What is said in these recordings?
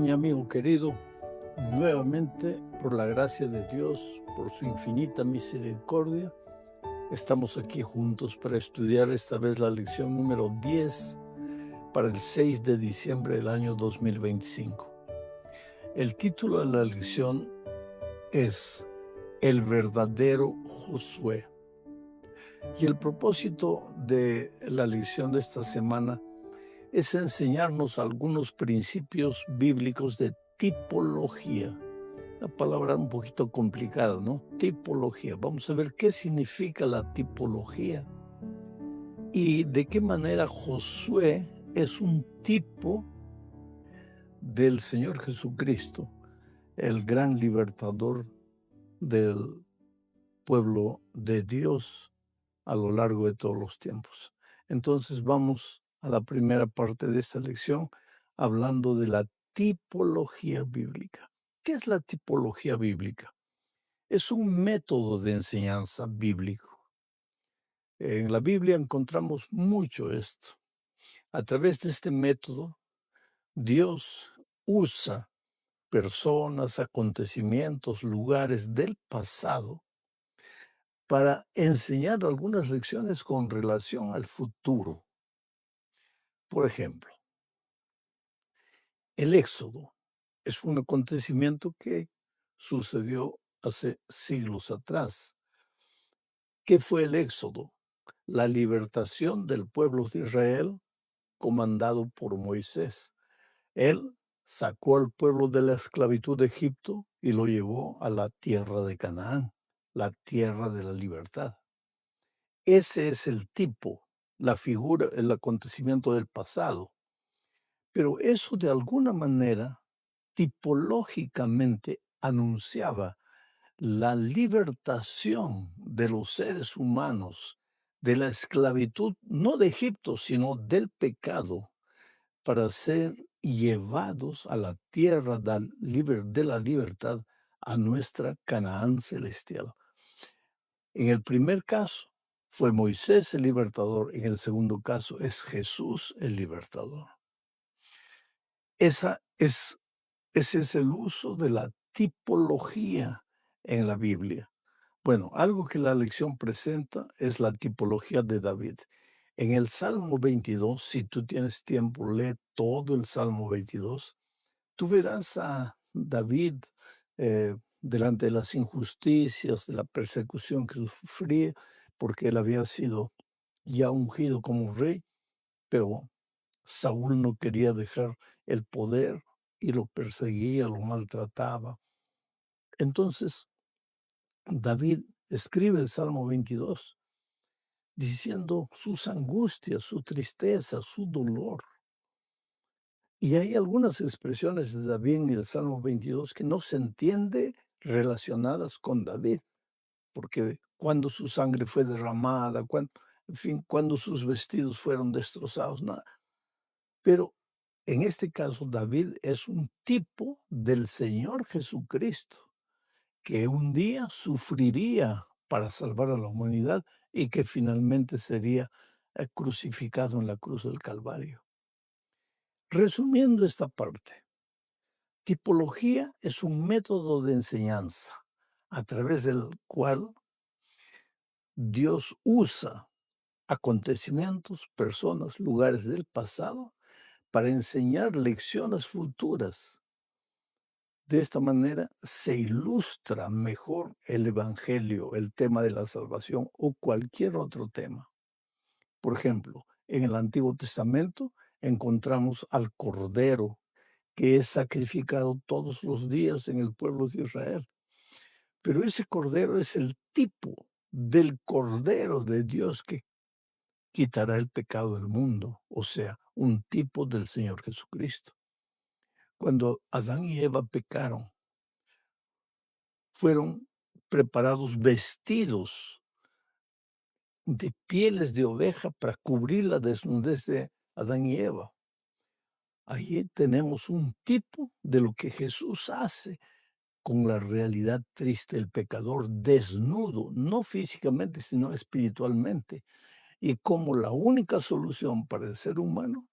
mi amigo querido. Nuevamente, por la gracia de Dios, por su infinita misericordia, estamos aquí juntos para estudiar esta vez la lección número 10 para el 6 de diciembre del año 2025. El título de la lección es El verdadero Josué. Y el propósito de la lección de esta semana es enseñarnos algunos principios bíblicos de tipología. La palabra un poquito complicada, ¿no? Tipología. Vamos a ver qué significa la tipología y de qué manera Josué es un tipo del Señor Jesucristo, el gran libertador del pueblo de Dios a lo largo de todos los tiempos. Entonces vamos a la primera parte de esta lección hablando de la tipología bíblica. ¿Qué es la tipología bíblica? Es un método de enseñanza bíblico. En la Biblia encontramos mucho esto. A través de este método, Dios usa personas, acontecimientos, lugares del pasado para enseñar algunas lecciones con relación al futuro. Por ejemplo, el Éxodo es un acontecimiento que sucedió hace siglos atrás. ¿Qué fue el Éxodo? La libertación del pueblo de Israel comandado por Moisés. Él sacó al pueblo de la esclavitud de Egipto y lo llevó a la tierra de Canaán, la tierra de la libertad. Ese es el tipo, la figura, el acontecimiento del pasado. Pero eso de alguna manera tipológicamente anunciaba la libertación de los seres humanos de la esclavitud, no de Egipto, sino del pecado, para ser llevados a la tierra de la libertad, a nuestra Canaán celestial. En el primer caso fue Moisés el libertador, en el segundo caso es Jesús el libertador. Ese es el uso de la tipología en la Biblia. Bueno, algo que la lección presenta es la tipología de David. En el Salmo 22, si tú tienes tiempo, lee todo el Salmo 22. Tú verás a David delante de las injusticias, de la persecución que sufría, porque él había sido ya ungido como rey, pero Saúl no quería dejar el poder y lo perseguía, lo maltrataba. Entonces, David escribe el Salmo 22 diciendo sus angustias, su tristeza, su dolor. Y hay algunas expresiones de David en el Salmo 22 que no se entiende relacionadas con David, porque cuando su sangre fue derramada, en fin, cuando sus vestidos fueron destrozados, nada. Pero en este caso, David es un tipo del Señor Jesucristo, que un día sufriría para salvar a la humanidad y que finalmente sería crucificado en la cruz del Calvario. Resumiendo esta parte, tipología es un método de enseñanza a través del cual Dios usa acontecimientos, personas, lugares del pasado para enseñar lecciones futuras. De esta manera se ilustra mejor el Evangelio, el tema de la salvación o cualquier otro tema. Por ejemplo, en el Antiguo Testamento encontramos al Cordero que es sacrificado todos los días en el pueblo de Israel. Pero ese Cordero es el tipo del Cordero de Dios que quitará el pecado del mundo, o sea, un tipo del Señor Jesucristo. Cuando Adán y Eva pecaron, fueron preparados vestidos de pieles de oveja para cubrir la desnudez de Adán y Eva. Allí tenemos un tipo de lo que Jesús hace con la realidad triste del pecador desnudo, no físicamente, sino espiritualmente, y como la única solución para el ser humano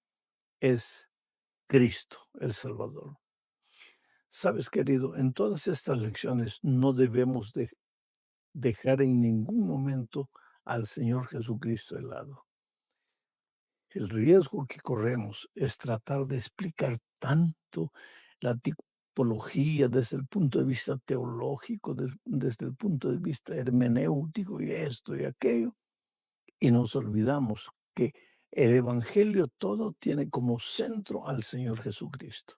es Cristo, el Salvador. Sabes, querido, en todas estas lecciones no debemos dejar en ningún momento al Señor Jesucristo de lado. El riesgo que corremos es tratar de explicar tanto la tipología desde el punto de vista teológico, desde el punto de vista hermenéutico y esto y aquello, y nos olvidamos que el Evangelio todo tiene como centro al Señor Jesucristo.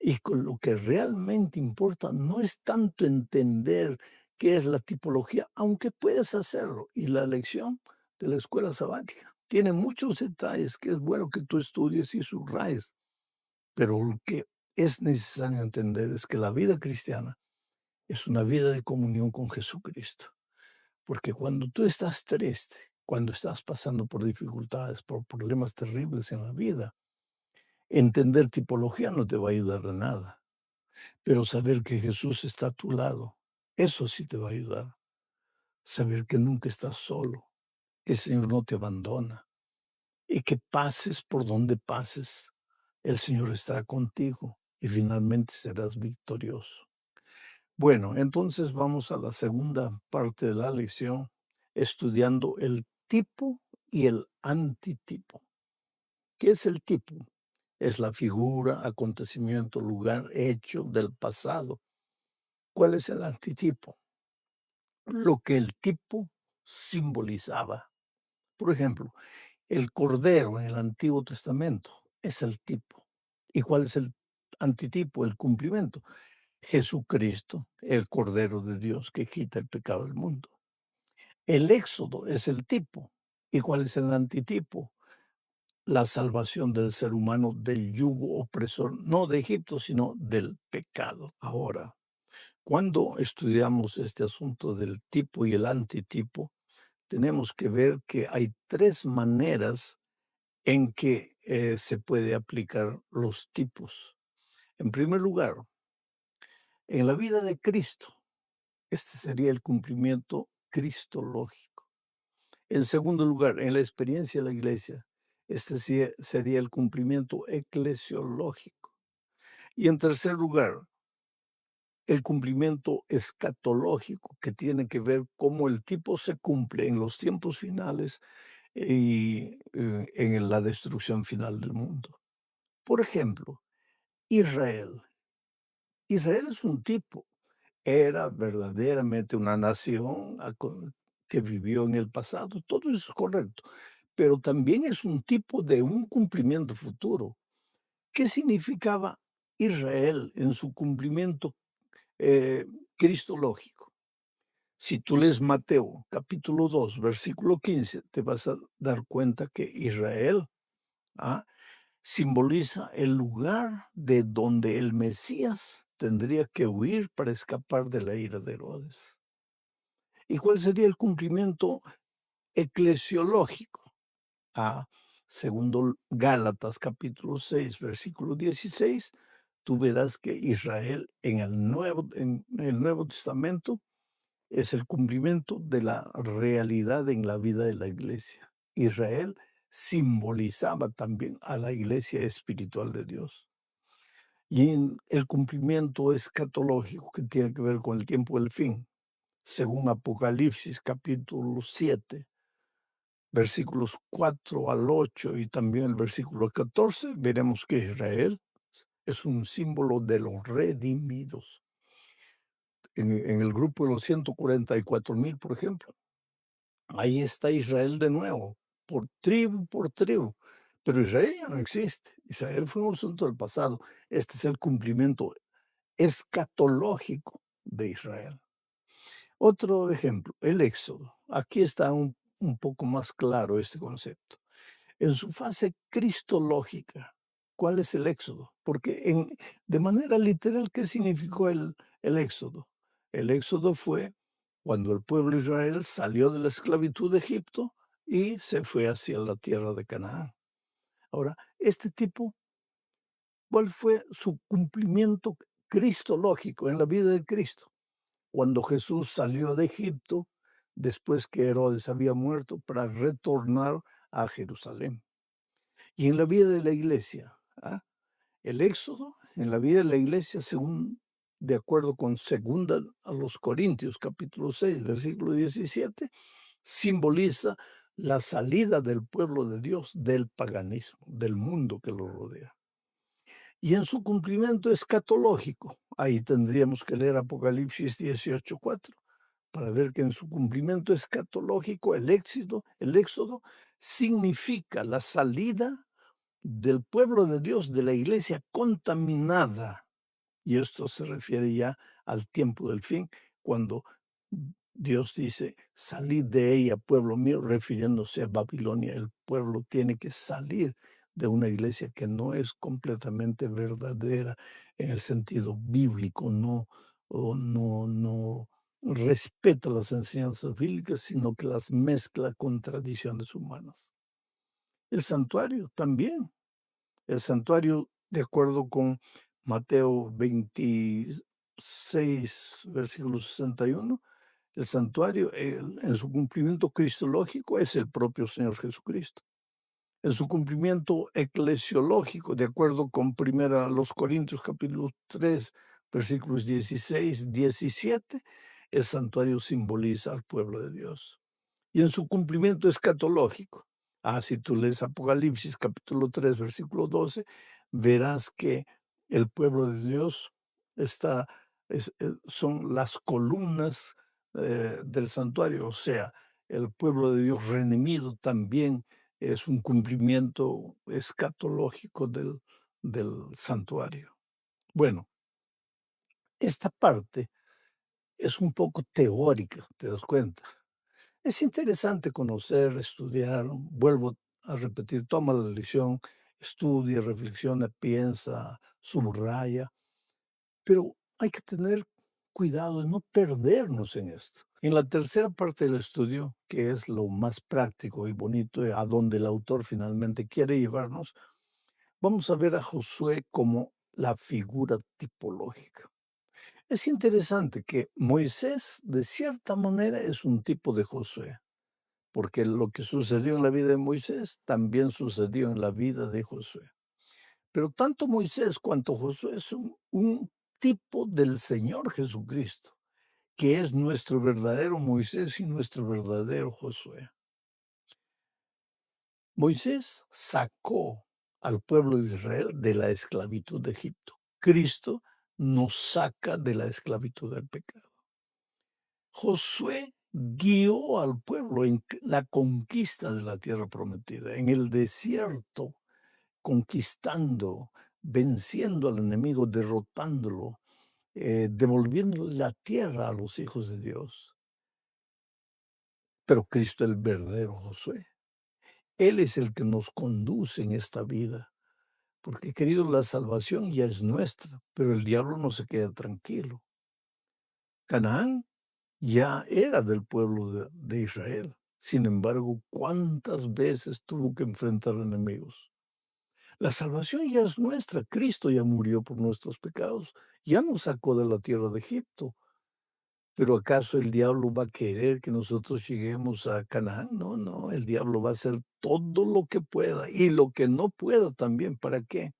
Y con lo que realmente importa no es tanto entender qué es la tipología, aunque puedes hacerlo. Y la lección de la escuela sabática tiene muchos detalles que es bueno que tú estudies y subrayes. Pero lo que es necesario entender es que la vida cristiana es una vida de comunión con Jesucristo. Porque cuando tú estás triste, cuando estás pasando por dificultades, por problemas terribles en la vida, entender tipología no te va a ayudar de nada. Pero saber que Jesús está a tu lado, eso sí te va a ayudar. Saber que nunca estás solo, que el Señor no te abandona y que pases por donde pases, el Señor estará contigo y finalmente serás victorioso. Bueno, entonces vamos a la segunda parte de la lección, estudiando el tipo y el antitipo. ¿Qué es el tipo? Es la figura, acontecimiento, lugar, hecho del pasado. ¿Cuál es el antitipo? Lo que el tipo simbolizaba. Por ejemplo, el cordero en el Antiguo Testamento es el tipo. ¿Y cuál es el antitipo, el cumplimiento? Jesucristo, el Cordero de Dios que quita el pecado del mundo. El Éxodo es el tipo. ¿Y cuál es el antitipo? La salvación del ser humano del yugo opresor, no de Egipto, sino del pecado. Ahora, cuando estudiamos este asunto del tipo y el antitipo, tenemos que ver que hay tres maneras en que se puede aplicar los tipos. En primer lugar, en la vida de Cristo, este sería el cumplimiento cristológico. En segundo lugar, en la experiencia de la iglesia, este sería el cumplimiento eclesiológico. Y en tercer lugar, el cumplimiento escatológico, que tiene que ver cómo el tipo se cumple en los tiempos finales y en la destrucción final del mundo. Por ejemplo, Israel. Israel es un tipo, era verdaderamente una nación que vivió en el pasado, todo eso es correcto, pero también es un tipo de un cumplimiento futuro. ¿Qué significaba Israel en su cumplimiento cristológico? Si tú lees Mateo capítulo 2, versículo 15, te vas a dar cuenta que Israel ¿ah? simboliza el lugar de donde el Mesías tendría que huir para escapar de la ira de Herodes. ¿Y cuál sería el cumplimiento eclesiológico? Segundo Gálatas capítulo 6, versículo 16, tú verás que Israel en el Nuevo Testamento es el cumplimiento de la realidad en la vida de la iglesia. Israel simbolizaba también a la iglesia espiritual de Dios. Y en el cumplimiento escatológico que tiene que ver con el tiempo del fin, según Apocalipsis capítulo 7, versículos 4 al 8 y también el versículo 14, veremos que Israel es un símbolo de los redimidos. En el grupo de los 144,000, por ejemplo, ahí está Israel de nuevo, por tribu por tribu. Pero Israel ya no existe. Israel fue un asunto del pasado. Este es el cumplimiento escatológico de Israel. Otro ejemplo, el Éxodo. Aquí está un poco más claro este concepto. En su fase cristológica, ¿cuál es el Éxodo? Porque de manera literal, ¿qué significó el Éxodo? El Éxodo fue cuando el pueblo de Israel salió de la esclavitud de Egipto y se fue hacia la tierra de Canaán. Ahora, este tipo, ¿cuál fue su cumplimiento cristológico en la vida de Cristo? Cuando Jesús salió de Egipto, después que Herodes había muerto, para retornar a Jerusalén. Y en la vida de la iglesia, el Éxodo en la vida de la iglesia, según de acuerdo con segunda a los Corintios, capítulo 6, versículo 17, simboliza la salida del pueblo de Dios del paganismo, del mundo que lo rodea. Y en su cumplimiento escatológico, ahí tendríamos que leer Apocalipsis 18:4 para ver que en su cumplimiento escatológico el éxodo significa la salida del pueblo de Dios, de la iglesia contaminada. Y esto se refiere ya al tiempo del fin, cuando Dios dice, salid de ella, pueblo mío, refiriéndose a Babilonia. El pueblo tiene que salir de una iglesia que no es completamente verdadera en el sentido bíblico, no respeta las enseñanzas bíblicas, sino que las mezcla con tradiciones humanas. El santuario también. El santuario, de acuerdo con Mateo 26, versículo 61, el santuario, en su cumplimiento cristológico, es el propio Señor Jesucristo. En su cumplimiento eclesiológico, de acuerdo con 1 Corintios capítulo 3, versículos 16, 17, el santuario simboliza al pueblo de Dios. Y en su cumplimiento escatológico, si tú lees Apocalipsis capítulo 3, versículo 12, verás que el pueblo de Dios son las columnas del santuario, o sea, el pueblo de Dios redimido también es un cumplimiento escatológico del santuario. Bueno, esta parte es un poco teórica, ¿te das cuenta? Es interesante conocer, estudiar, vuelvo a repetir, toma la lección, estudia, reflexiona, piensa, subraya, pero hay que tener cuidado de no perdernos en esto. En la tercera parte del estudio, que es lo más práctico y bonito, a donde el autor finalmente quiere llevarnos, vamos a ver a Josué como la figura tipológica. Es interesante que Moisés, de cierta manera, es un tipo de Josué, porque lo que sucedió en la vida de Moisés también sucedió en la vida de Josué. Pero tanto Moisés cuanto Josué son un tipo del Señor Jesucristo, que es nuestro verdadero Moisés y nuestro verdadero Josué. Moisés sacó al pueblo de Israel de la esclavitud de Egipto. Cristo nos saca de la esclavitud del pecado. Josué guió al pueblo en la conquista de la tierra prometida, en el desierto, conquistando, venciendo al enemigo, derrotándolo, devolviendo la tierra a los hijos de Dios. Pero Cristo es el verdadero Josué. Él es el que nos conduce en esta vida. Porque, queridos, la salvación ya es nuestra, pero el diablo no se queda tranquilo. Canaán ya era del pueblo de Israel. Sin embargo, ¿cuántas veces tuvo que enfrentar enemigos? La salvación ya es nuestra. Cristo ya murió por nuestros pecados. Ya nos sacó de la tierra de Egipto. ¿Pero acaso el diablo va a querer que nosotros lleguemos a Canaán? No, no, el diablo va a hacer todo lo que pueda y lo que no pueda también. ¿Para qué?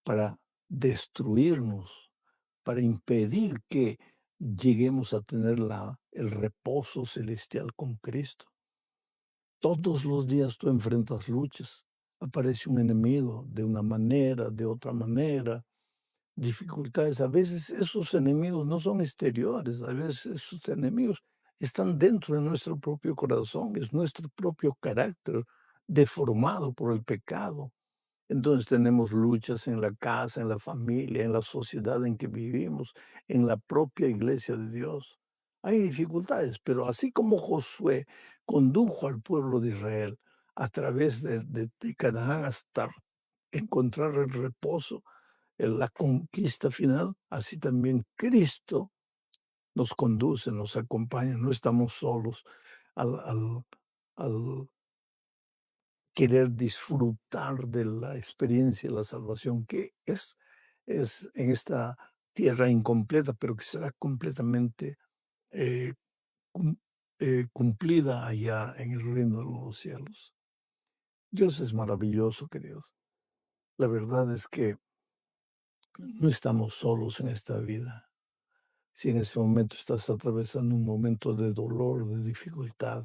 Para destruirnos, para impedir que lleguemos a tener el reposo celestial con Cristo. Todos los días tú enfrentas luchas. Aparece un enemigo de una manera, de otra manera, dificultades. A veces esos enemigos no son exteriores, a veces esos enemigos están dentro de nuestro propio corazón, es nuestro propio carácter deformado por el pecado. Entonces tenemos luchas en la casa, en la familia, en la sociedad en que vivimos, en la propia iglesia de Dios. Hay dificultades, pero así como Josué condujo al pueblo de Israel a través de Canaán hasta encontrar el reposo, en la conquista final, así también Cristo nos conduce, nos acompaña, no estamos solos al querer disfrutar de la experiencia de la salvación que es en esta tierra incompleta, pero que será completamente eh, cum- cumplida allá en el reino de los cielos. Dios es maravilloso, queridos. La verdad es que No estamos solos en esta vida. Si en ese momento estás atravesando un momento de dolor, de dificultad,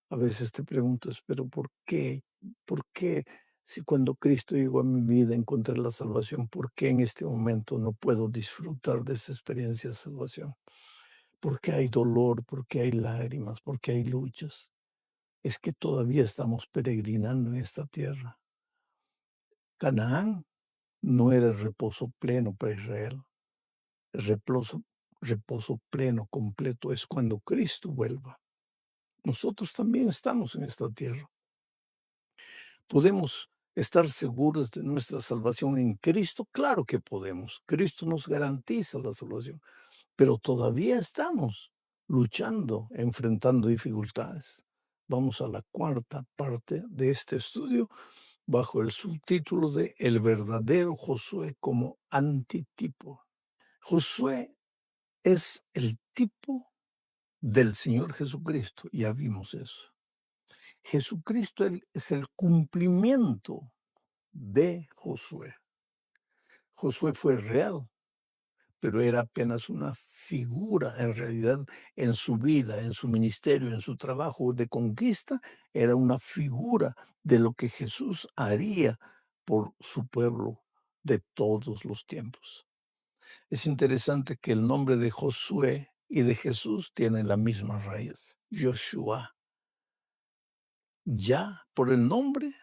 a veces te preguntas, pero ¿por qué? ¿Por qué si cuando Cristo llegó a mi vida encontré la salvación, por qué en este momento no puedo disfrutar de esa experiencia de salvación? ¿Por qué hay dolor? ¿Por qué hay lágrimas? ¿Por qué hay luchas? Es que todavía estamos peregrinando en esta tierra. Canaán no era el reposo pleno para Israel. El reposo pleno, completo, es cuando Cristo vuelva. Nosotros también estamos en esta tierra. ¿Podemos estar seguros de nuestra salvación en Cristo? Claro que podemos. Cristo nos garantiza la salvación, pero todavía estamos luchando, enfrentando dificultades. Vamos a la cuarta parte de este estudio bajo el subtítulo de El verdadero Josué como antitipo. Josué es el tipo del Señor Jesucristo, ya vimos eso. Jesucristo es el cumplimiento de Josué. Josué fue real, pero era apenas una figura en realidad en su vida, en su ministerio, en su trabajo de conquista, era una figura de lo que Jesús haría por su pueblo de todos los tiempos. Es interesante que el nombre de Josué y de Jesús tienen la misma raíz, Joshua. Ya por el nombre,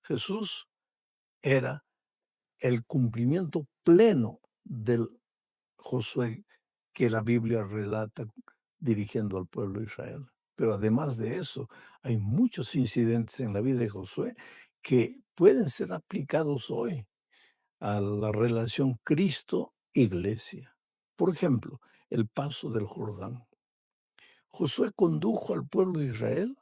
Jesús era el cumplimiento pleno del Josué que la Biblia relata dirigiendo al pueblo de Israel. Pero además de eso, hay muchos incidentes en la vida de Josué que pueden ser aplicados hoy a la relación Cristo-Iglesia. Por ejemplo, el paso del Jordán. Josué condujo al pueblo de Israel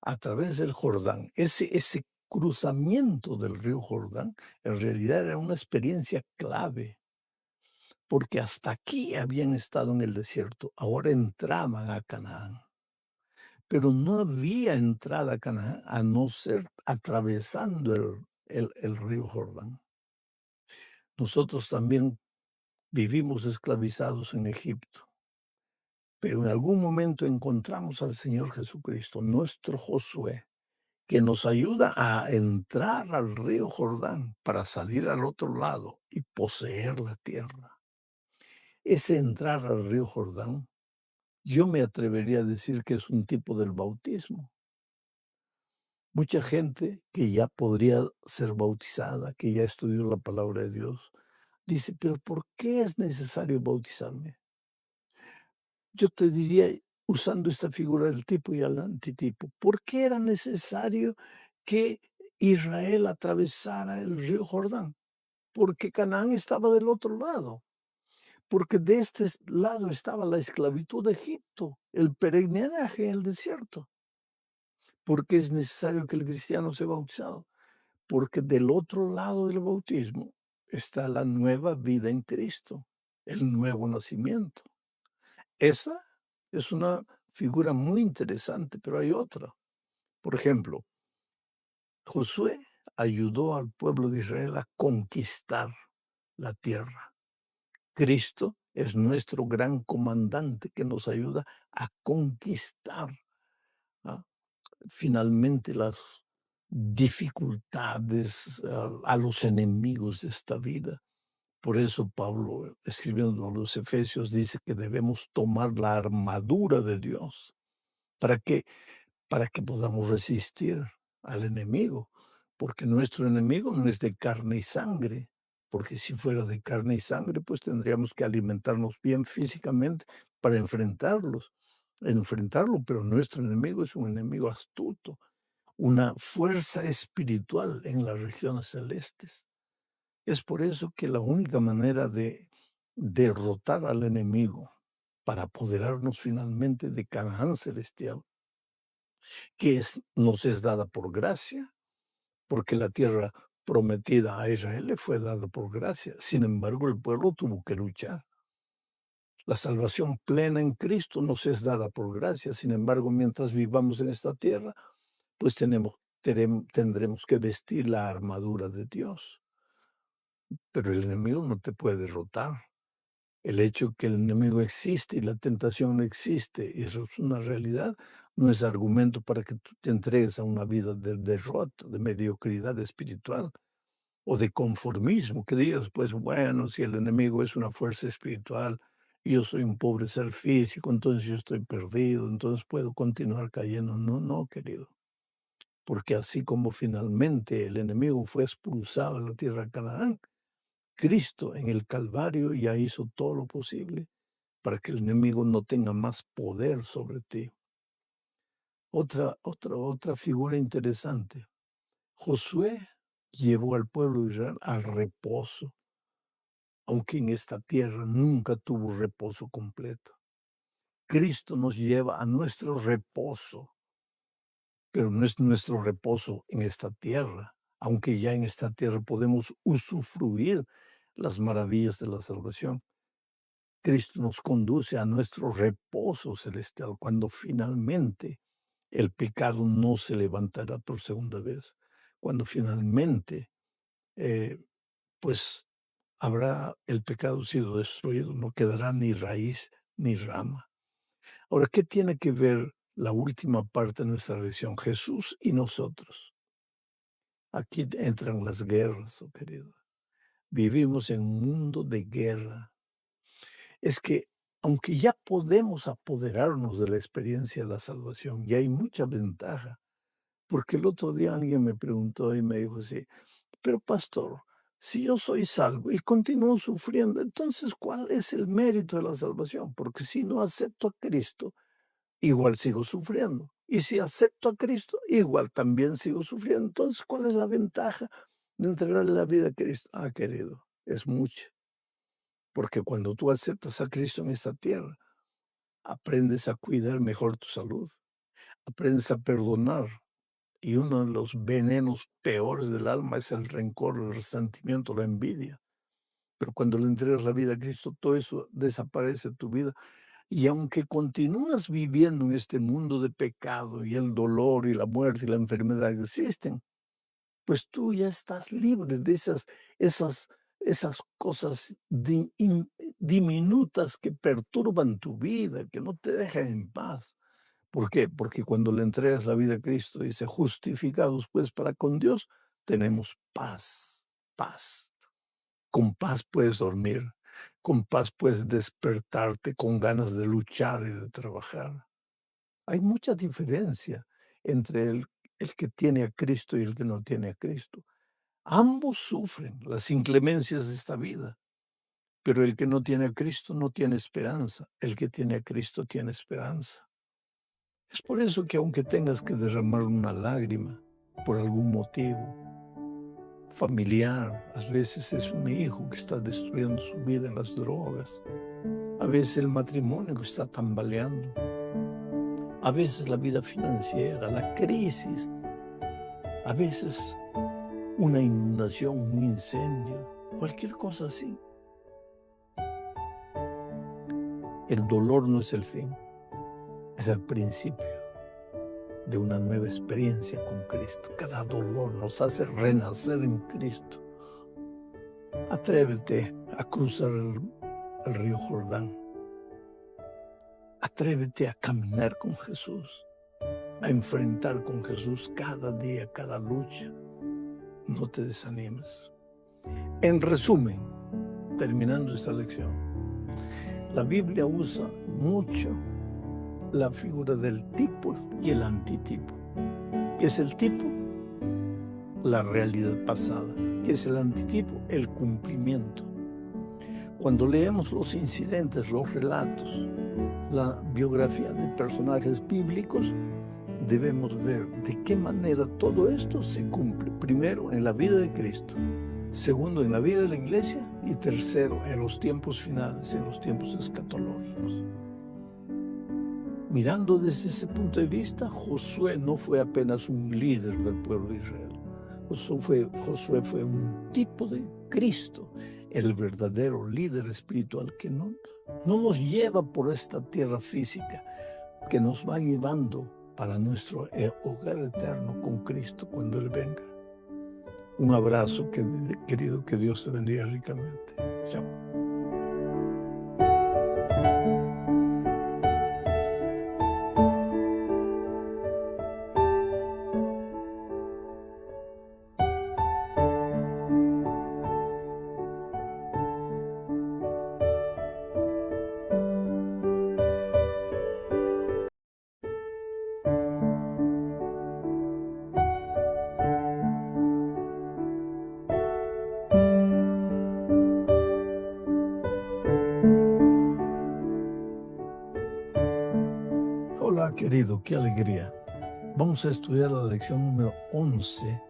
a través del Jordán. Ese cruzamiento del río Jordán en realidad era una experiencia clave, porque hasta aquí habían estado en el desierto, ahora entraban a Canaán. Pero no había entrada a Canaán a no ser atravesando el río Jordán. Nosotros también vivimos esclavizados en Egipto, pero en algún momento encontramos al Señor Jesucristo, nuestro Josué, que nos ayuda a entrar al río Jordán para salir al otro lado y poseer la tierra. Ese entrar al río Jordán, yo me atrevería a decir que es un tipo del bautismo. Mucha gente que ya podría ser bautizada, que ya estudió la palabra de Dios, dice, pero ¿por qué es necesario bautizarme? Yo te diría, usando esta figura del tipo y el antitipo, ¿por qué era necesario que Israel atravesara el río Jordán? Porque Canaán estaba del otro lado, porque de este lado estaba la esclavitud de Egipto, el peregrinaje en el desierto. ¿Por qué es necesario que el cristiano sea bautizado? Porque del otro lado del bautismo está la nueva vida en Cristo, el nuevo nacimiento. Esa es una figura muy interesante, pero hay otra. Por ejemplo, Josué ayudó al pueblo de Israel a conquistar la tierra. Cristo es nuestro gran comandante que nos ayuda a conquistar, ¿ah? Finalmente las dificultades, a los enemigos de esta vida. Por eso Pablo, escribiendo a los Efesios, dice que debemos tomar la armadura de Dios. ¿Para qué? Para que podamos resistir al enemigo, porque nuestro enemigo no es de carne y sangre, porque si fuera de carne y sangre, pues tendríamos que alimentarnos bien físicamente para enfrentarlo, pero nuestro enemigo es un enemigo astuto, una fuerza espiritual en las regiones celestes. Es por eso que la única manera de derrotar al enemigo para apoderarnos finalmente de Canaán celestial, nos es dada por gracia, porque la tierra prometida a Israel le fue dada por gracia. Sin embargo, el pueblo tuvo que luchar. La salvación plena en Cristo nos es dada por gracia. Sin embargo, mientras vivamos en esta tierra, pues tendremos que vestir la armadura de Dios. pero el enemigo no te puede derrotar. El hecho que el enemigo existe y la tentación existe, y eso es una realidad, no es argumento para que tú te entregues a una vida de derrota, de mediocridad espiritual o de conformismo, que digas, pues bueno, si el enemigo es una fuerza espiritual y yo soy un pobre ser físico, entonces yo estoy perdido, entonces puedo continuar cayendo. No, no, querido, porque así como finalmente el enemigo fue expulsado de la tierra de Canaán, Cristo en el Calvario ya hizo todo lo posible para que el enemigo no tenga más poder sobre ti. Otra figura interesante. Josué llevó al pueblo de Israel al reposo, aunque en esta tierra nunca tuvo reposo completo. Cristo nos lleva a nuestro reposo, pero no es nuestro reposo en esta tierra, aunque ya en esta tierra podemos usufruir las maravillas de la salvación. Cristo nos conduce a nuestro reposo celestial cuando finalmente el pecado no se levantará por segunda vez, cuando finalmente eh, pues habrá el pecado sido destruido, no quedará ni raíz ni rama. Ahora, ¿qué tiene que ver la última parte de nuestra religión? Jesús y nosotros. Aquí entran las guerras, oh querido. Vivimos en un mundo de guerra. Es que aunque ya podemos apoderarnos de la experiencia de la salvación, ya hay mucha ventaja. Porque el otro día alguien me preguntó y me dijo así, pero pastor, si yo soy salvo y continúo sufriendo, entonces ¿cuál es el mérito de la salvación? Porque si no acepto a Cristo, igual sigo sufriendo. Y si acepto a Cristo, igual también sigo sufriendo. Entonces, ¿cuál es la ventaja de entregarle la vida a Cristo? Ah, querido, es mucho. Porque cuando tú aceptas a Cristo en esta tierra, aprendes a cuidar mejor tu salud, aprendes a perdonar. Y uno de los venenos peores del alma es el rencor, el resentimiento, la envidia. Pero cuando le entregas la vida a Cristo, todo eso desaparece de tu vida. Y aunque continúas viviendo en este mundo de pecado y el dolor y la muerte y la enfermedad existen, pues tú ya estás libre de esas cosas diminutas que perturban tu vida, que no te dejan en paz. ¿Por qué? Porque cuando le entregas la vida a Cristo, dice, justificados pues para con Dios, tenemos paz, paz. Con paz puedes dormir, con paz puedes despertarte con ganas de luchar y de trabajar. Hay mucha diferencia entre el que tiene a Cristo y el que no tiene a Cristo. Ambos sufren las inclemencias de esta vida, pero el que no tiene a Cristo no tiene esperanza. El que tiene a Cristo tiene esperanza. Es por eso que aunque tengas que derramar una lágrima por algún motivo familiar, a veces es un hijo que está destruyendo su vida en las drogas, a veces el matrimonio que está tambaleando, a veces la vida financiera, la crisis, a veces una inundación, un incendio, cualquier cosa así. El dolor no es el fin, es el principio de una nueva experiencia con Cristo. Cada dolor nos hace renacer en Cristo. Atrévete a cruzar el río Jordán. Atrévete a caminar con Jesús, a enfrentar con Jesús cada día, cada lucha. No te desanimes. En resumen, terminando esta lección, la Biblia usa mucho la figura del tipo y el antitipo. ¿Qué es el tipo? La realidad pasada. ¿Qué es el antitipo? El cumplimiento. Cuando leemos los incidentes, los relatos, la biografía de personajes bíblicos, debemos ver de qué manera todo esto se cumple. Primero, en la vida de Cristo. Segundo, en la vida de la iglesia. Y tercero, en los tiempos finales, en los tiempos escatológicos. Mirando desde ese punto de vista, Josué no fue apenas un líder del pueblo de Israel. Josué fue un tipo de Cristo, el verdadero líder espiritual que no nos lleva por esta tierra física, que nos va llevando para nuestro hogar eterno con Cristo cuando Él venga. Un abrazo, querido, que Dios te bendiga ricamente. Chao. Hola, querido, qué alegría. Vamos a estudiar la lección número 11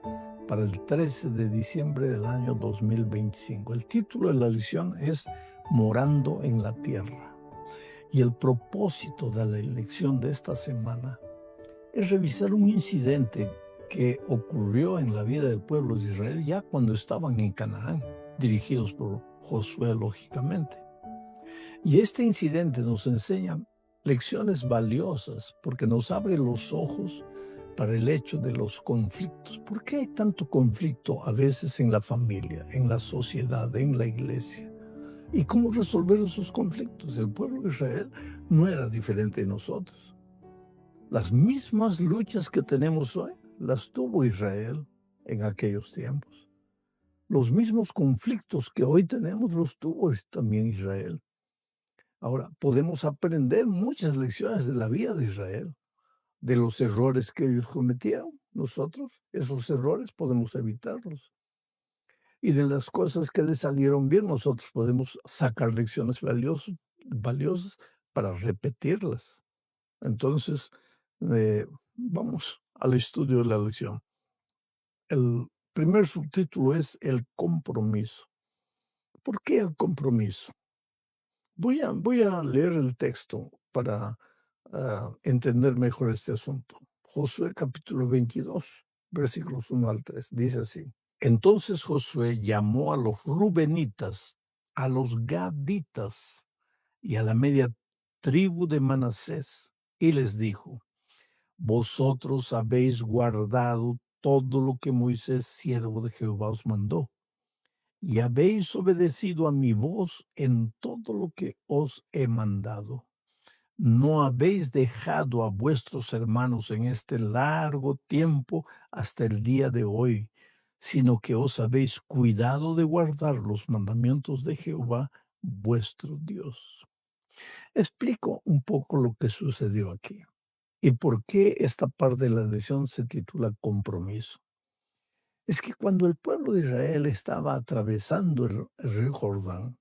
para el 13 de diciembre del año 2025. El título de la lección es Morando en la Tierra. Y el propósito de la lección de esta semana es revisar un incidente que ocurrió en la vida del pueblo de Israel ya cuando estaban en Canaán, dirigidos por Josué, lógicamente. Y este incidente nos enseña lecciones valiosas porque nos abre los ojos para el hecho de los conflictos. ¿Por qué hay tanto conflicto a veces en la familia, en la sociedad, en la iglesia? ¿Y cómo resolver esos conflictos? El pueblo de Israel no era diferente de nosotros. Las mismas luchas que tenemos hoy las tuvo Israel en aquellos tiempos. Los mismos conflictos que hoy tenemos los tuvo también Israel. Ahora, podemos aprender muchas lecciones de la vida de Israel, de los errores que ellos cometieron. Nosotros, esos errores podemos evitarlos. Y de las cosas que les salieron bien, nosotros podemos sacar lecciones valiosas para repetirlas. Entonces, vamos al estudio de la lección. El primer subtítulo es el compromiso. ¿Por qué el compromiso? Voy a leer el texto para entender mejor este asunto. Josué capítulo 22, versículos 1 al 3, dice así. Entonces Josué llamó a los rubenitas, a los gaditas y a la media tribu de Manasés y les dijo, vosotros habéis guardado todo lo que Moisés, siervo de Jehová, os mandó, y habéis obedecido a mi voz en todo lo que os he mandado. No habéis dejado a vuestros hermanos en este largo tiempo hasta el día de hoy, sino que os habéis cuidado de guardar los mandamientos de Jehová, vuestro Dios. Explico un poco lo que sucedió aquí y por qué esta parte de la lección se titula compromiso. Es que cuando el pueblo de Israel estaba atravesando el río Jordán,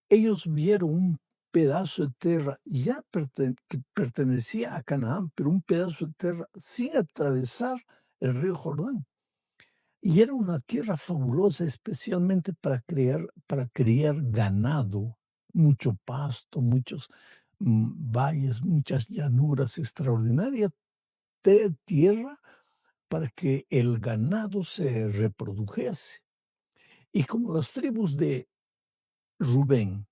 ellos vieron un pedazo de tierra ya que pertenecía a Canaán, pero un pedazo de tierra sin atravesar el río Jordán. Y era una tierra fabulosa, especialmente para criar ganado, mucho pasto, muchos valles, muchas llanuras, extraordinarias tierra para que el ganado se reprodujese. Y como las tribus de Rubén,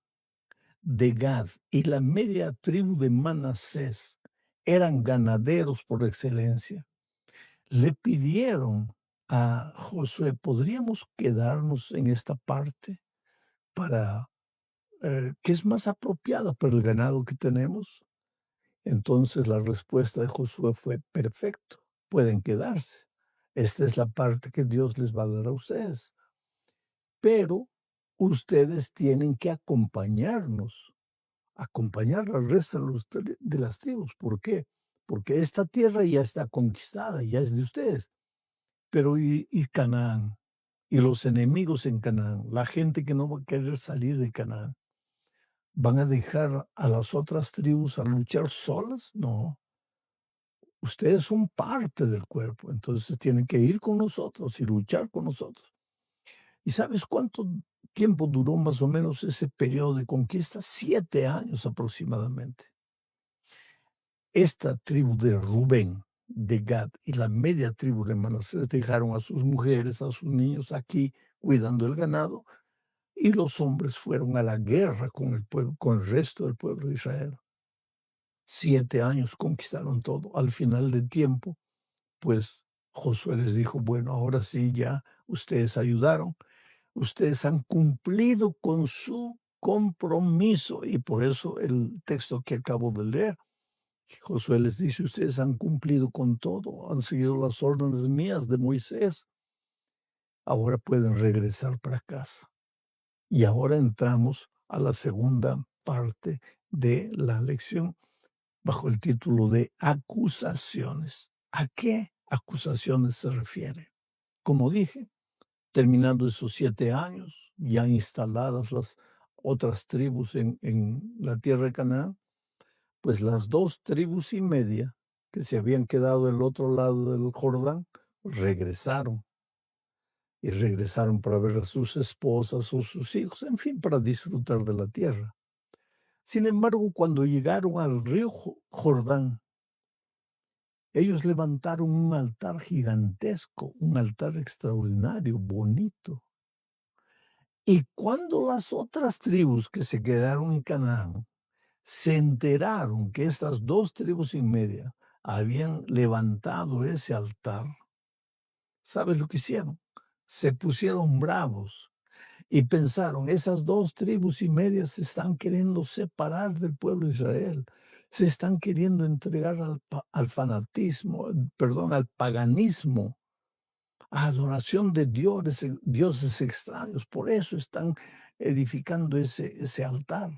de Gad y la media tribu de Manasés eran ganaderos por excelencia, le pidieron a Josué, ¿podríamos quedarnos en esta parte para que es más apropiada para el ganado que tenemos? Entonces la respuesta de Josué fue, perfecto, pueden quedarse. Esta es la parte que Dios les va a dar a ustedes. Pero ustedes tienen que acompañar al resto de las tribus. ¿Por qué? Porque esta tierra ya está conquistada, ya es de ustedes. Pero y Canaán, y los enemigos en Canaán, la gente que no va a querer salir de Canaán, ¿van a dejar a las otras tribus a luchar solas? No. Ustedes son parte del cuerpo, entonces tienen que ir con nosotros y luchar con nosotros. ¿Y sabes cuánto tiempo duró más o menos ese periodo de conquista? 7 años aproximadamente. Esta tribu de Rubén, de Gad y la media tribu de Manasés dejaron a sus mujeres, a sus niños aquí cuidando el ganado, y los hombres fueron a la guerra con el pueblo, con el resto del pueblo de Israel. 7 años conquistaron todo. Al final del tiempo, pues Josué les dijo, bueno, ahora sí ya ustedes ayudaron, ustedes han cumplido con su compromiso y por eso el texto que acabo de leer, Josué les dice, ustedes han cumplido con todo, han seguido las órdenes mías de Moisés, ahora pueden regresar para casa. Y ahora entramos a la segunda parte de la lección bajo el título de acusaciones. ¿A qué acusaciones se refiere? Como dije, terminando esos 7 años, ya instaladas las otras tribus en la tierra de Canaán, pues las 2 tribus y media que se habían quedado del otro lado del Jordán, regresaron. Y regresaron para ver a sus esposas o sus hijos, en fin, para disfrutar de la tierra. Sin embargo, cuando llegaron al río Jordán, ellos levantaron un altar gigantesco, un altar extraordinario, bonito. Y cuando las otras tribus que se quedaron en Canaán se enteraron que estas 2 tribus y media habían levantado ese altar, ¿sabes lo que hicieron? Se pusieron bravos y pensaron, esas 2 tribus y media se están queriendo separar del pueblo de Israel, se están queriendo entregar al fanatismo, perdón, al paganismo, a adoración de dioses extraños. Por eso están edificando ese altar.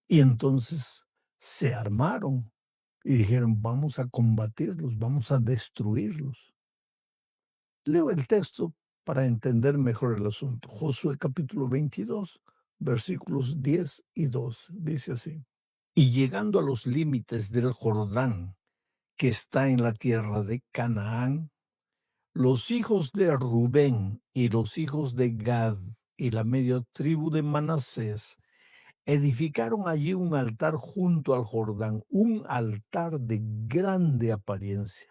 Y entonces se armaron y dijeron, vamos a combatirlos, vamos a destruirlos. Leo el texto para entender mejor el asunto. Josué capítulo 22, versículos 10 y 12. Dice así. Y llegando a los límites del Jordán, que está en la tierra de Canaán, los hijos de Rubén y los hijos de Gad y la media tribu de Manasés edificaron allí un altar junto al Jordán, un altar de grande apariencia.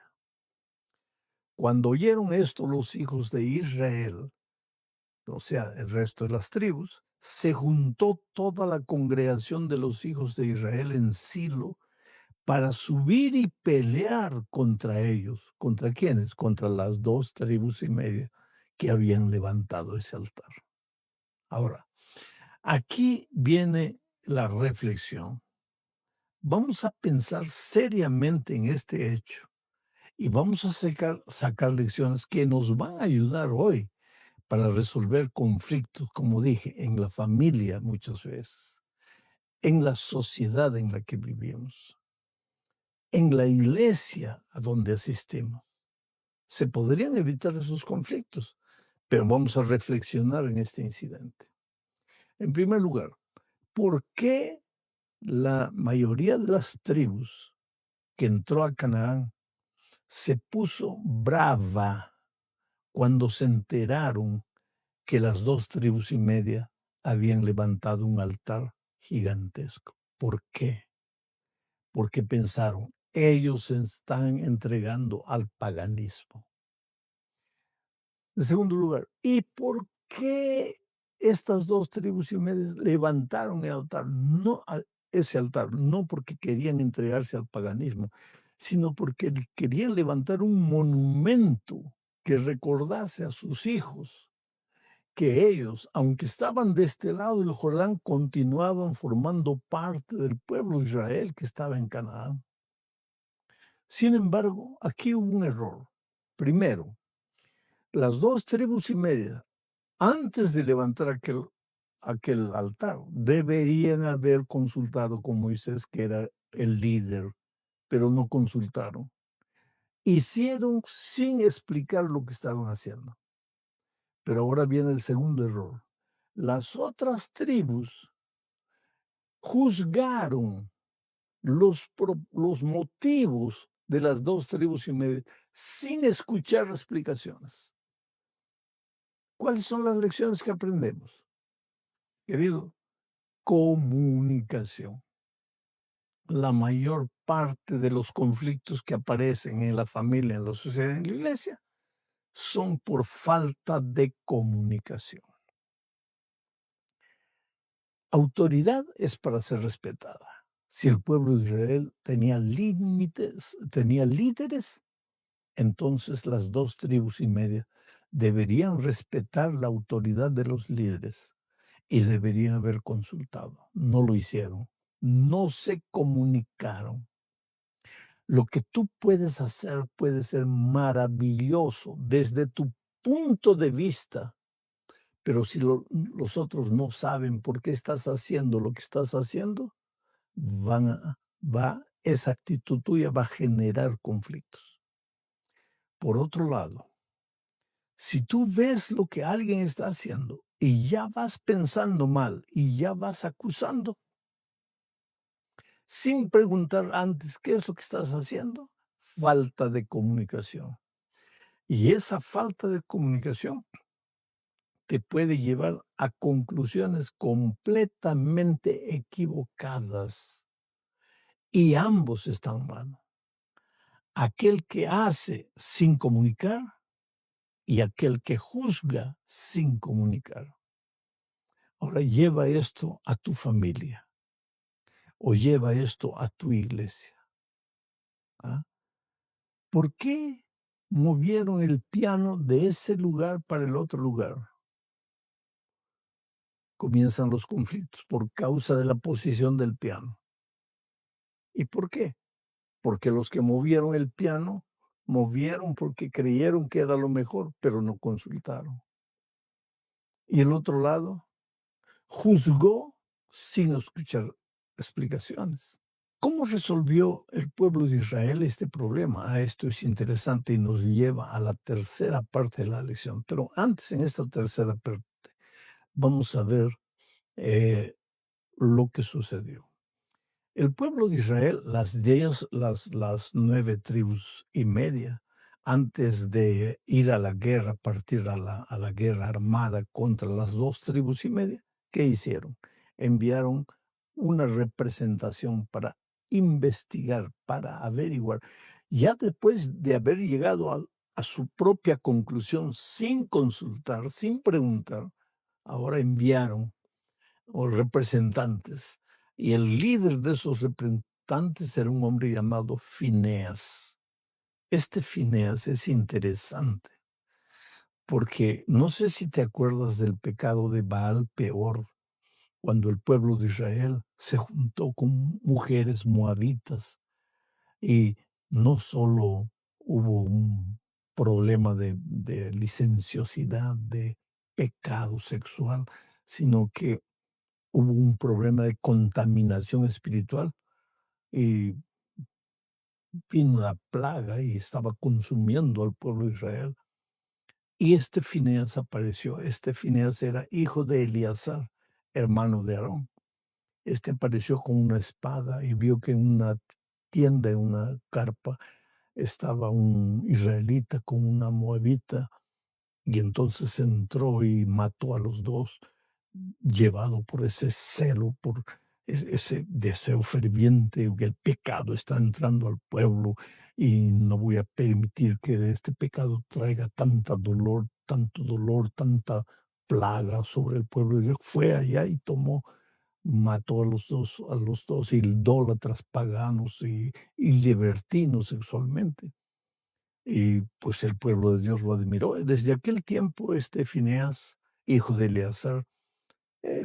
Cuando oyeron esto los hijos de Israel, o sea, el resto de las tribus, se juntó toda la congregación de los hijos de Israel en Silo para subir y pelear contra ellos. ¿Contra quiénes? Contra las 2 tribus y media que habían levantado ese altar. Ahora, aquí viene la reflexión. Vamos a pensar seriamente en este hecho y vamos a sacar lecciones que nos van a ayudar hoy para resolver conflictos, como dije, en la familia muchas veces, en la sociedad en la que vivimos, en la iglesia a donde asistimos. Se podrían evitar esos conflictos, pero vamos a reflexionar en este incidente. En primer lugar, ¿por qué la mayoría de las tribus que entró a Canaán se puso brava cuando se enteraron que las 2 tribus y media habían levantado un altar gigantesco? ¿Por qué? Porque pensaron, ellos se están entregando al paganismo. En segundo lugar, ¿y por qué estas 2 tribus y media levantaron el altar? No ese altar, no porque querían entregarse al paganismo, sino porque querían levantar un monumento que recordase a sus hijos que ellos, aunque estaban de este lado del Jordán, continuaban formando parte del pueblo de Israel que estaba en Canaán. Sin embargo, aquí hubo un error. Primero, las 2 tribus y media, antes de levantar aquel altar, deberían haber consultado con Moisés, que era el líder, pero no consultaron. Hicieron sin explicar lo que estaban haciendo. Pero ahora viene el segundo error. Las otras tribus juzgaron los motivos de las 2 tribus y media sin escuchar explicaciones. ¿Cuáles son las lecciones que aprendemos? Querido, comunicación. La mayor parte de los conflictos que aparecen en la familia, en la sociedad, en la iglesia, son por falta de comunicación. Autoridad es para ser respetada. Si el pueblo de Israel tenía límites, tenía líderes, Entonces las 2,5 tribus deberían respetar la autoridad de los líderes y deberían haber consultado. No lo hicieron. No se comunicaron. Lo que tú puedes hacer puede ser maravilloso desde tu punto de vista, pero si los otros no saben por qué estás haciendo lo que estás haciendo, esa actitud tuya va a generar conflictos. Por otro lado, si tú ves lo que alguien está haciendo y ya vas pensando mal y ya vas acusando, sin preguntar antes qué es lo que estás haciendo, falta de comunicación. Y esa falta de comunicación te puede llevar a conclusiones completamente equivocadas y ambos están mal. Aquel que hace sin comunicar y aquel que juzga sin comunicar. Ahora lleva esto a tu familia o lleva esto a tu iglesia. ¿Ah? ¿Por qué movieron el piano de ese lugar para el otro lugar? Comienzan los conflictos por causa de la posición del piano. ¿Y por qué? Porque los que movieron el piano, movieron porque creyeron que era lo mejor, pero no consultaron. Y el otro lado juzgó sin escuchar explicaciones. ¿Cómo resolvió el pueblo de Israel este problema? Esto es interesante y nos lleva a la tercera parte de la lección. Pero antes, en esta tercera parte, vamos a ver lo que sucedió. El pueblo de Israel, las 9,5 tribus, antes de ir a la guerra, partir a la guerra armada contra las 2,5 tribus, ¿qué hicieron? Enviaron una representación para investigar, para averiguar. Ya después de haber llegado a su propia conclusión sin consultar, sin preguntar, ahora enviaron representantes. Y el líder de esos representantes era un hombre llamado Fineas. Este Fineas es interesante porque no sé si te acuerdas del pecado de Baal Peor, cuando el pueblo de Israel se juntó con mujeres moabitas y no solo hubo un problema de licenciosidad, de pecado sexual, sino que hubo un problema de contaminación espiritual y vino una plaga y estaba consumiendo al pueblo de Israel. Y este Fineas apareció. Este Fineas era hijo de Eleazar, hermano de Aarón. Este apareció con una espada y vio que en una tienda, en una carpa, estaba un israelita con una moabita. Y entonces entró y mató a los dos, llevado por ese celo, por ese deseo ferviente, que el pecado está entrando al pueblo y no voy a permitir que este pecado traiga tanto dolor, tanta plaga sobre el pueblo. Y fue allá y mató a los dos idólatras paganos y libertinos sexualmente. Y pues el pueblo de Dios lo admiró. Desde aquel tiempo, Fineas, hijo de Eleazar,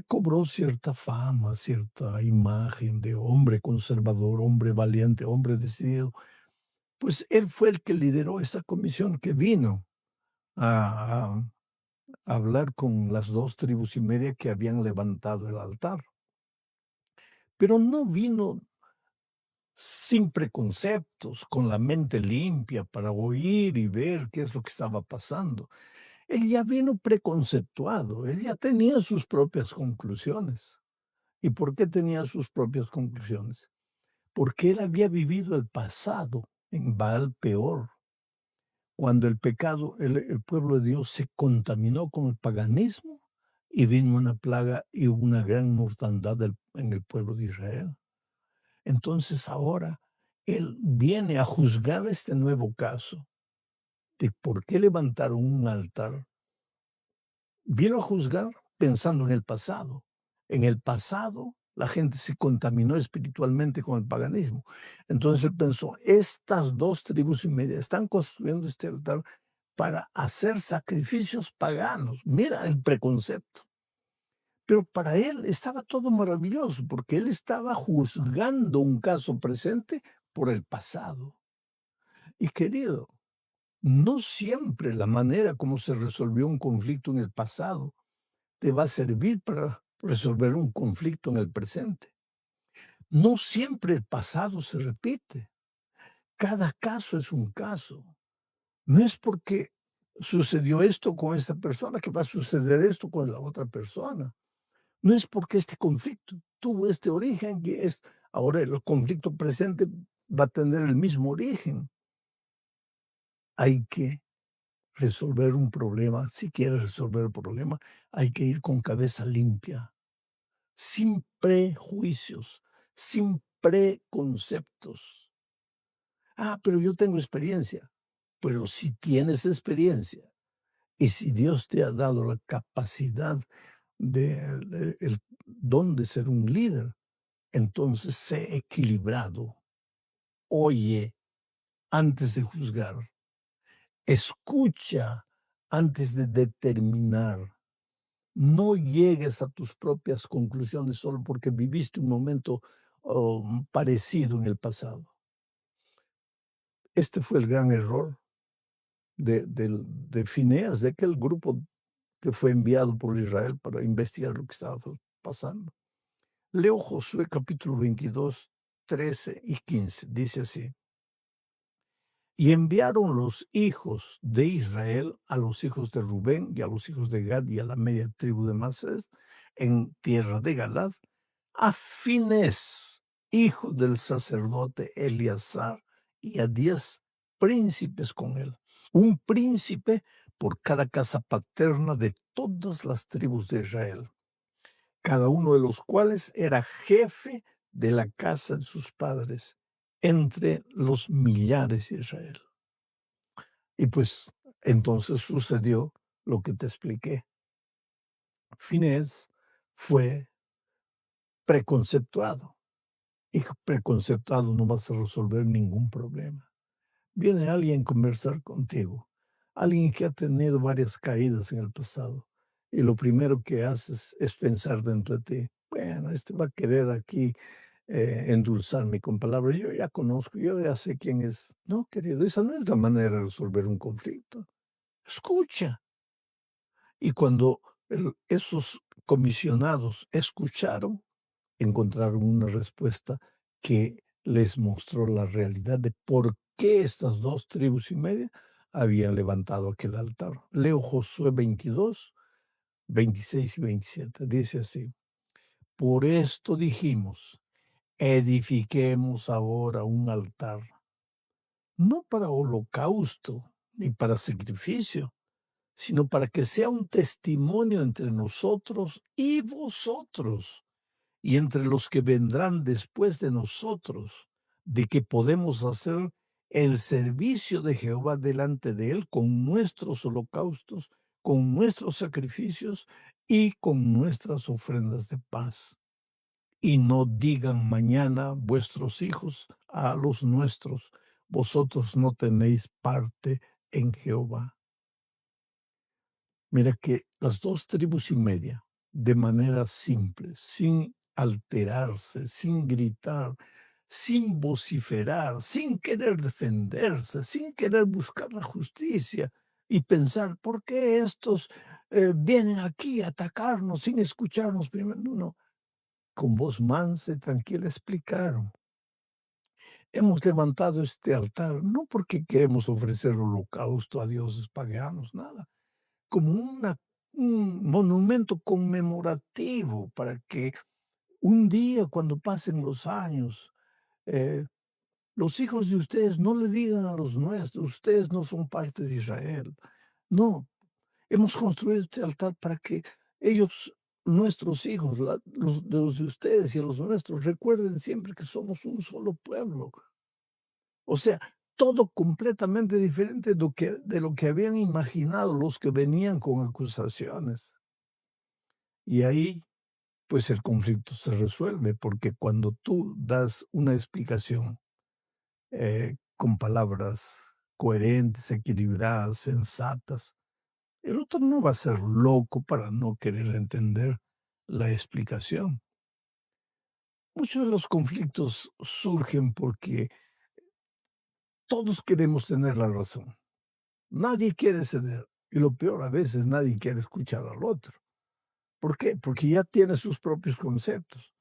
cobró cierta fama, cierta imagen de hombre conservador, hombre valiente, hombre decidido. Pues él fue el que lideró esta comisión que vino a hablar con las 2,5 tribus que habían levantado el altar. Pero no vino sin preconceptos, con la mente limpia para oír y ver qué es lo que estaba pasando. Él ya vino preconceptuado, él ya tenía sus propias conclusiones. ¿Y por qué tenía sus propias conclusiones? Porque él había vivido el pasado en Baal Peor, cuando el pecado, el pueblo de Dios se contaminó con el paganismo y vino una plaga y una gran mortandad en el pueblo de Israel. Entonces ahora él viene a juzgar este nuevo caso de por qué levantaron un altar. Vino a juzgar pensando en el pasado. En el pasado la gente se contaminó espiritualmente con el paganismo. Entonces él pensó, estas 2 tribus y media están construyendo este altar para hacer sacrificios paganos. Mira el preconcepto. Pero para él estaba todo maravilloso, porque él estaba juzgando un caso presente por el pasado. Y querido, no siempre la manera como se resolvió un conflicto en el pasado te va a servir para resolver un conflicto en el presente. No siempre el pasado se repite. Cada caso es un caso. No es porque sucedió esto con esta persona que va a suceder esto con la otra persona. No es porque este conflicto tuvo este origen que es ahora el conflicto presente va a tener el mismo origen. Hay que resolver un problema. Si quieres resolver el problema, hay que ir con cabeza limpia, sin prejuicios, sin preconceptos. Pero yo tengo experiencia. Pero si tienes experiencia y si Dios te ha dado la capacidad el don de ser un líder, entonces sé equilibrado. Oye antes de juzgar. Escucha antes de determinar. No llegues a tus propias conclusiones solo porque viviste un momento parecido en el pasado. Este fue el gran error de Fineas, de aquel grupo que fue enviado por Israel para investigar lo que estaba pasando. Leo Josué capítulo 22, 13 y 15. Dice así. Y enviaron los hijos de Israel a los hijos de Rubén y a los hijos de Gad y a la media tribu de Manasés en tierra de Galad, a Finés, hijo del sacerdote Eleazar, y a 10 príncipes con él. Un príncipe por cada casa paterna de todas las tribus de Israel, cada uno de los cuales era jefe de la casa de sus padres, entre los millares de Israel. Y pues entonces sucedió lo que te expliqué. Finés fue preconceptuado. Y preconceptuado no vas a resolver ningún problema. Viene alguien a conversar contigo, alguien que ha tenido varias caídas en el pasado, y lo primero que haces es pensar dentro de ti, bueno, este va a querer aquí endulzarme con palabras, yo ya conozco, yo ya sé quién es. No, querido, esa no es la manera de resolver un conflicto. Escucha. Y cuando esos comisionados escucharon, encontraron una respuesta que les mostró la realidad de por qué estas 2 tribus y media habían levantado aquel altar. Leo Josué 22, 26 y 27. Dice así, por esto dijimos, edifiquemos ahora un altar, no para holocausto ni para sacrificio, sino para que sea un testimonio entre nosotros y vosotros, y entre los que vendrán después de nosotros, de que podemos hacer el servicio de Jehová delante de él con nuestros holocaustos, con nuestros sacrificios y con nuestras ofrendas de paz. Y no digan mañana vuestros hijos a los nuestros, vosotros no tenéis parte en Jehová. Mira que las 2 tribus y media, de manera simple, sin alterarse, sin gritar, sin vociferar, sin querer defenderse, sin querer buscar la justicia y pensar, ¿por qué estos vienen aquí a atacarnos sin escucharnos primero? No, con voz mansa y tranquila explicaron. Hemos levantado este altar no porque queremos ofrecer holocausto a dioses paganos, nada, como un monumento conmemorativo para que un día, cuando pasen los años, eh, los hijos de ustedes no le digan a los nuestros, ustedes no son parte de Israel. No, hemos construido este altar para que ellos, nuestros hijos, los de ustedes y los nuestros, recuerden siempre que somos un solo pueblo. O sea, todo completamente diferente de lo que habían imaginado los que venían con acusaciones. Y ahí pues el conflicto se resuelve, porque cuando tú das una explicación con palabras coherentes, equilibradas, sensatas, el otro no va a ser loco para no querer entender la explicación. Muchos de los conflictos surgen porque todos queremos tener la razón. Nadie quiere ceder. Y lo peor, a veces nadie quiere escuchar al otro. ¿Por qué? Porque ya tiene sus propios conceptos.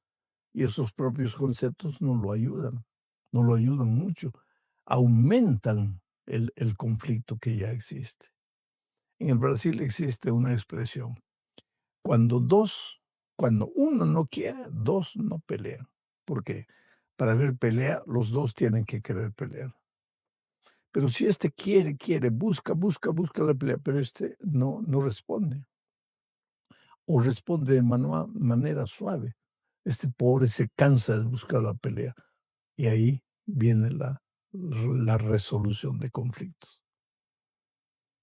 Y esos propios conceptos no lo ayudan mucho. Aumentan el conflicto que ya existe. En el Brasil existe una expresión. Cuando uno no quiere, dos no pelean. ¿Por qué? Para haber pelea, los dos tienen que querer pelear. Pero si este quiere, busca la pelea, pero este no responde. O responde de manera suave. Este pobre se cansa de buscar la pelea. Y ahí viene la resolución de conflictos.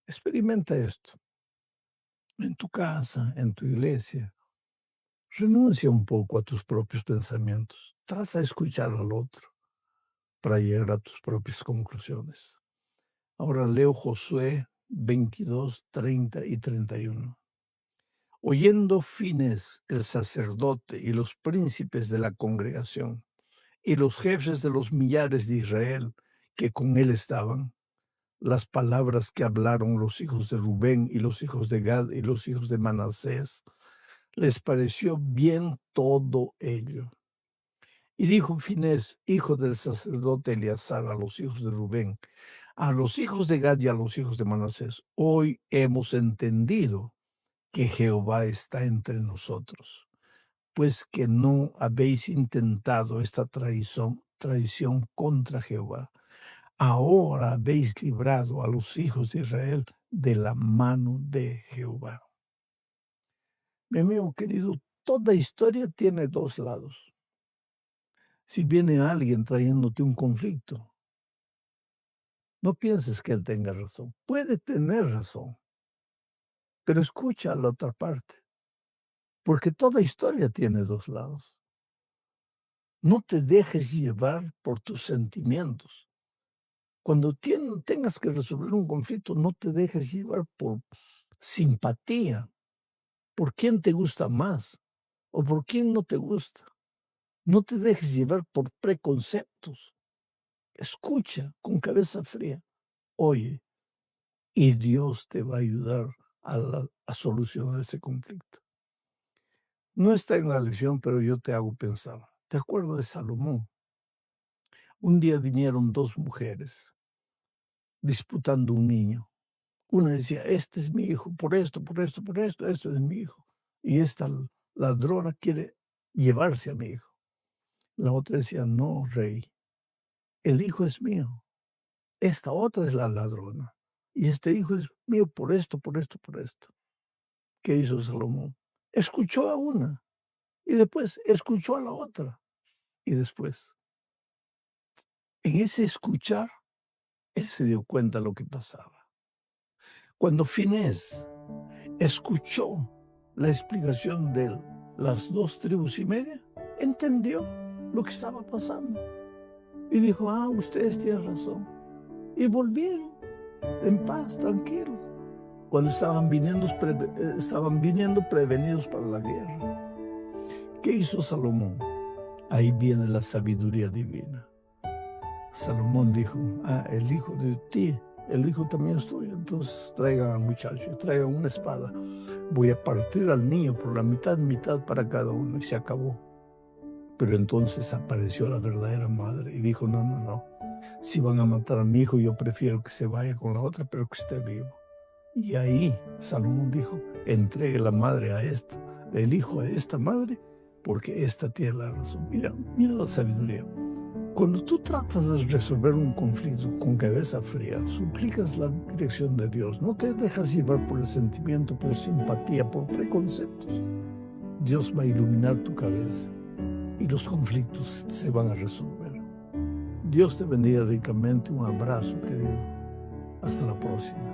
Experimenta esto. En tu casa, en tu iglesia. Renuncia un poco a tus propios pensamientos. Trata de escuchar al otro para llegar a tus propias conclusiones. Ahora leo Josué 22, 30 y 31. Oyendo Finés, el sacerdote, y los príncipes de la congregación, y los jefes de los millares de Israel que con él estaban, las palabras que hablaron los hijos de Rubén y los hijos de Gad y los hijos de Manasés, les pareció bien todo ello. Y dijo Finés, hijo del sacerdote Eleazar, a los hijos de Rubén, a los hijos de Gad y a los hijos de Manasés: hoy hemos entendido que Jehová está entre nosotros, pues que no habéis intentado esta traición contra Jehová. Ahora habéis librado a los hijos de Israel de la mano de Jehová. Mi amigo querido, toda historia tiene dos lados. Si viene alguien trayéndote un conflicto, no pienses que él tenga razón. Puede tener razón, pero escucha a la otra parte, porque toda historia tiene dos lados. No te dejes llevar por tus sentimientos. Cuando tengas que resolver un conflicto, no te dejes llevar por simpatía, por quién te gusta más o por quién no te gusta. No te dejes llevar por preconceptos. Escucha con cabeza fría. Oye, y Dios te va a ayudar a solucionar ese conflicto. No está en la lección, pero yo te hago pensar. ¿Te acuerdas de Salomón? Un día vinieron dos mujeres disputando un niño. Una decía, este es mi hijo, por esto, este es mi hijo. Y esta ladrona quiere llevarse a mi hijo. La otra decía, no, rey, el hijo es mío. Esta otra es la ladrona. Y este hijo es mío por esto. ¿Qué hizo Salomón? Escuchó a una y después escuchó a la otra. Y después, en ese escuchar, él se dio cuenta de lo que pasaba. Cuando Finés escuchó la explicación de las dos tribus y media, entendió lo que estaba pasando. Y dijo, ustedes tienen razón. Y volvieron en paz, tranquilos, cuando estaban viniendo prevenidos para la guerra. ¿Qué hizo Salomón? Ahí viene la sabiduría divina. Salomón dijo, el hijo de ti, el hijo también es tuyo, entonces traigan al muchacho, traigan una espada. Voy a partir al niño por la mitad para cada uno, y se acabó. Pero entonces apareció la verdadera madre y dijo, no. Si van a matar a mi hijo, yo prefiero que se vaya con la otra, pero que esté vivo. Y ahí Salomón dijo, entregue la madre a esta, el hijo a esta madre, porque esta tiene la razón. Mira la sabiduría. Cuando tú tratas de resolver un conflicto con cabeza fría, suplicas la dirección de Dios, no te dejas llevar por el sentimiento, por simpatía, por preconceptos. Dios va a iluminar tu cabeza y los conflictos se van a resolver. Dios te bendiga ricamente. Un abrazo, querido. Hasta la próxima.